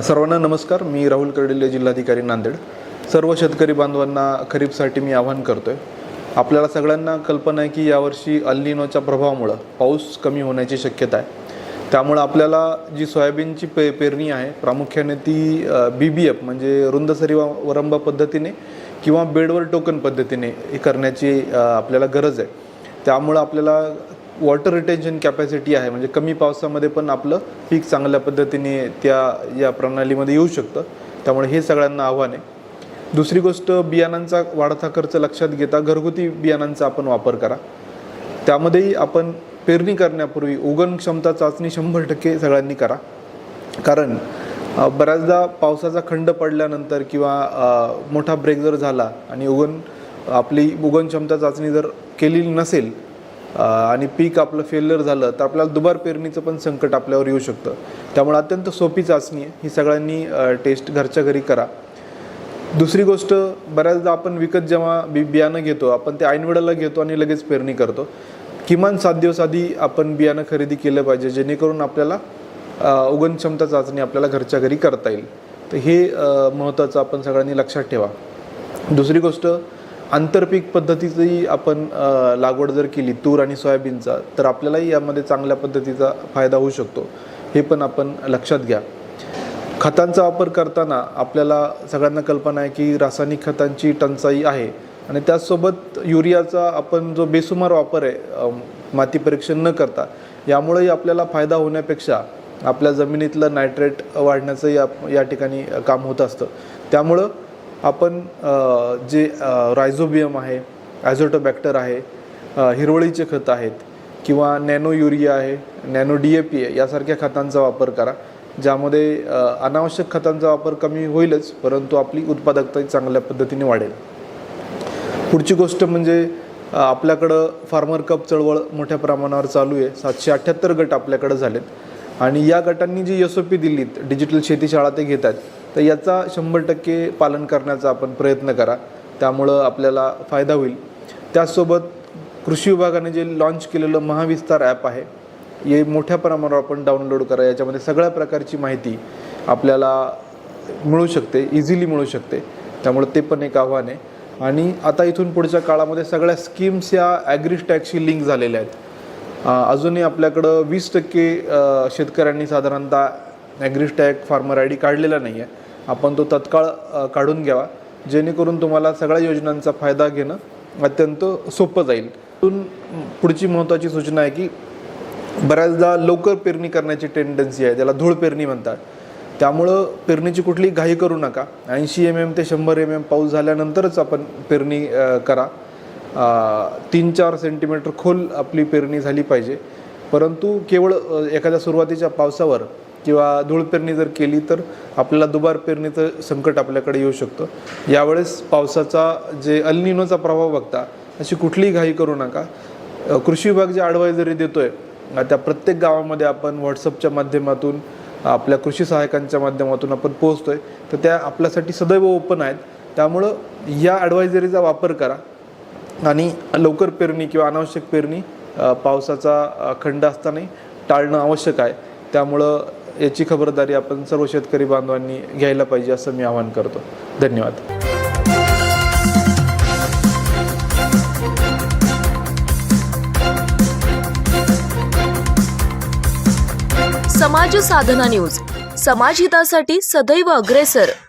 सर्वांना नमस्कार. मी राहुल कर्डिले, जिल्हाधिकारी नांदेड. सर्व शेतकरी बांधवांना खरीपसाठी मी आवाहन करतोय. आपल्याला सगळ्यांना कल्पना आहे की यावर्षी अल निनोच्या प्रभावामुळे पाऊस कमी होण्याची शक्यता आहे. त्यामुळे आपल्याला जी सोयाबीनची पेरणी आहे प्रामुख्याने ती BBF म्हणजे रुंद सरी वरंबा पद्धतीने किंवा बेडवर टोकन पद्धतीने करण्याची आपल्याला गरज आहे. त्यामुळे आपल्याला वॉटर रिटेन्शन कॅपॅसिटी आहे, म्हणजे कमी पावसामध्ये पण आपलं पीक चांगल्या पद्धतीने या प्रणालीमध्ये येऊ शकतं. त्यामुळे हे सगळ्यांना आव्हान आहे. दुसरी गोष्ट, बियाणांचा वाढता खर्च लक्षात घेता घरगुती बियाणांचा आपण वापर करा. त्यामध्येही आपण पेरणी करण्यापूर्वी उगवण क्षमता चाचणी 100% सगळ्यांनी करा. कारण बऱ्याचदा पावसाचा खंड पडल्यानंतर किंवा मोठा ब्रेक जर झाला आणि आपली उगवण क्षमता चाचणी जर केलेली नसेल आणि पीक आपलं फेल्युअर झालं तर आपल्याला दुबार पेरणीचं पण संकट आपल्यावर येऊ शकतं. त्यामुळे अत्यंत सोपी चाचणी आहे, ही सगळ्यांनी टेस्ट घरच्या घरी करा. दुसरी गोष्ट, बऱ्याचदा आपण विकत जेव्हा बियाणं घेतो आपण ते ऐनवेळेला घेतो आणि लगेच पेरणी करतो. किमान 7 दिवस आधी आपण बियाणं खरेदी केलं पाहिजे, जेणेकरून आपल्याला उगवण क्षमता चाचणी आपल्याला घरच्या घरी करता येईल. तर हे महत्त्वाचं आपण सगळ्यांनी लक्षात ठेवा. दुसरी गोष्ट, आंतरपीक पद्धतीची आपण लागवड जर केली तूर आणि सोयाबीनचा तर आपल्यालाही यामध्ये चांगल्या पद्धतीचा फायदा होऊ शकतो. हे पण आपण लक्षात घ्या. खतांचा वापर करताना आपल्याला सगळ्यांना कल्पना आहे की रासायनिक खतांची टंचाई आहे आणि त्याचसोबत युरियाचा आपण जो बेसुमार वापर आहे माती परीक्षण न करता, यामुळेही आपल्याला फायदा होण्यापेक्षा आपल्या जमिनीतलं नायट्रेट वाढण्याचं या ठिकाणी काम होत असतं. त्यामुळं आपण जे रायझोबियम आहे, ॲझोटोबॅक्टर आहे, हिरवळीचे खतं आहेत किंवा नॅनो युरिया आहे, नॅनो DAP आहे, यासारख्या खतांचा वापर करा. ज्यामध्ये अनावश्यक खतांचा वापर कमी होईलच, परंतु आपली उत्पादकता चांगल्या पद्धतीने वाढेल. पुढची गोष्ट म्हणजे आपल्याकडं फार्मर कप चळवळ मोठ्या प्रमाणावर चालू आहे. 778 गट आपल्याकडं झालेत आणि या गटांनी जी SOP दिलीत, डिजिटल शेतीशाळा ते घेत आहेत, तर याचा 100% पालन करण्याचा आपण प्रयत्न करा. त्यामुळं आपल्याला फायदा होईल. त्याचसोबत कृषी विभागाने जे लॉन्च केलेलं महाविस्तार ॲप आहे, हे मोठ्या प्रमाणावर आपण डाउनलोड करा. याच्यामध्ये सगळ्या प्रकारची माहिती आपल्याला मिळू शकते, इझिली मिळू शकते. त्यामुळे ते पण एक आव्हान आहे. आणि आता इथून पुढच्या काळामध्ये सगळ्या स्कीम्स या ॲग्रीस्टॅगशी लिंक झालेल्या आहेत. अजूनही आपल्याकडं 20% शेतकऱ्यांनी साधारणतः ॲग्रीस्टॅग फार्मर ID काढलेला नाही आहे. आपण तो तत्काळ काढून घ्यावा, जेणेकरून तुम्हाला सगळ्या योजनांचा फायदा घेणं अत्यंत सोपं जाईल. पुढची महत्त्वाची सूचना आहे की बऱ्याचदा लवकर पेरणी करण्याची टेंडन्सी आहे, त्याला धूळ पेरणी म्हणतात. त्यामुळं पेरणीची कुठली घाई करू नका. 80 mm ते 100 mm पाऊस झाल्यानंतरच आपण पेरणी करा. 3-4 सेंटीमीटर खोल आपली पेरणी झाली पाहिजे. परंतु केवळ एखाद्या सुरुवातीच्या पावसावर किंवा धूळ पेरणी जर केली तर आपल्याला दुबार पेरणीचं संकट आपल्याकडे येऊ शकतं. यावेळेस पावसाचा जे अल निनोचा प्रभाव बघता अशी कुठलीही घाई करू नका. कृषी विभाग जे ॲडवायझरी देतोय त्या प्रत्येक गावामध्ये आपण व्हॉट्सअपच्या माध्यमातून, आपल्या कृषी सहायकांच्या माध्यमातून आपण पोहोचतोय, तर त्या आपल्यासाठी सदैव ओपन आहेत. त्यामुळं या ॲडवायझरीचा वापर करा आणि लवकर पेरणी किंवा अनावश्यक पेरणी पावसाचा खंड असतानाही टाळणं आवश्यक आहे. त्यामुळं याची खबरदारी आपण सर्व शेतकरी बांधवांनी घ्यायला पाहिजे, असं मी आवाहन करतो. धन्यवाद. समाज साधना न्यूज, समाजहितासाठी सदैव अग्रेसर.